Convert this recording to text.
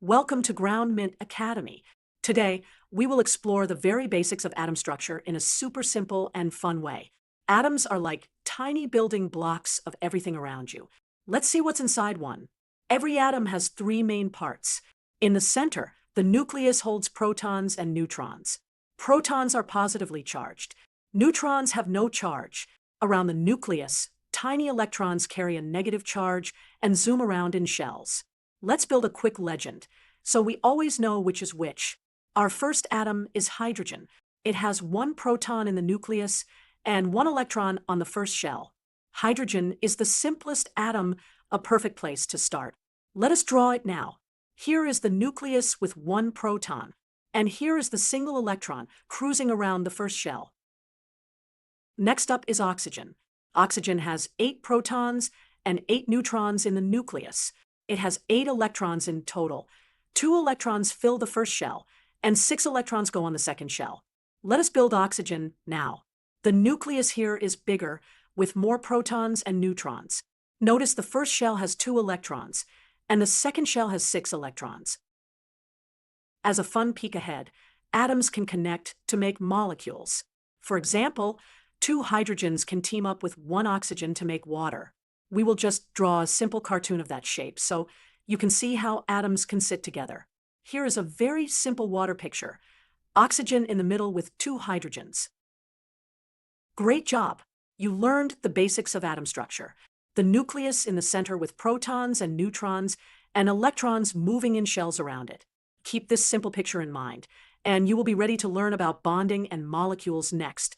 Welcome to Ground Mint Academy. Today, we will explore the very basics of atom structure in a super simple and fun way. Atoms are like tiny building blocks of everything around you. Let's see what's inside one. Every atom has three main parts. In the center, the nucleus holds protons and neutrons. Protons are positively charged. Neutrons have no charge. Around the nucleus, tiny electrons carry a negative charge and zoom around in shells. Let's build a quick legend, so we always know which is which. Our first atom is hydrogen. It has one proton in the nucleus and one electron on the first shell. Hydrogen is the simplest atom, a perfect place to start. Let us draw it now. Here is the nucleus with one proton, and here is the single electron cruising around the first shell. Next up is oxygen. Oxygen has 8 protons and 8 neutrons in the nucleus. It has 8 electrons in total. 2 electrons fill the first shell, and 6 electrons go on the second shell. Let us build oxygen now. The nucleus here is bigger, with more protons and neutrons. Notice the first shell has 2 electrons, and the second shell has 6 electrons. As a fun peek ahead, atoms can connect to make molecules. For example, 2 hydrogens can team up with 1 oxygen to make water. We will just draw a simple cartoon of that shape so you can see how atoms can sit together. Here is a very simple water picture. Oxygen in the middle with 2 hydrogens. Great job! You learned the basics of atom structure. The nucleus in the center with protons and neutrons and electrons moving in shells around it. Keep this simple picture in mind, and you will be ready to learn about bonding and molecules next.